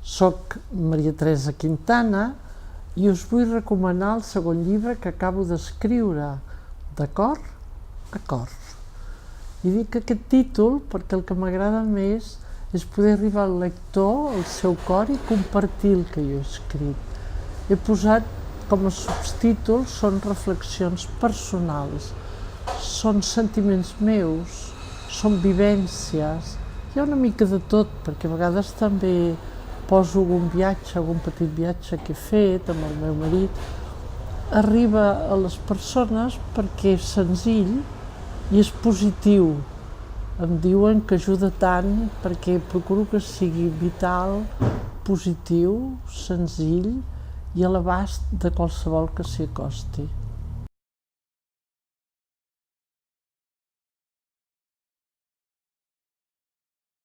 Soc Maria Teresa Quintana i us vull recomanar el segon llibre que acabo d'escriure, De cor a cor. I dic aquest títol perquè el que m'agrada més és poder arribar al lector, al seu cor, i compartir el que jo he escrit. He posat com a subtítols, són reflexions personals, són sentiments meus, són vivències, hi ha una mica de tot, perquè a vegades també poso algun viatge, algun petit viatge que he fet amb el meu marit. Arriba a les persones perquè és senzill i és positiu. Em diuen que ajuda tant perquè procuro que sigui vital, positiu, senzill i a l'abast de qualsevol que s'hi acosti.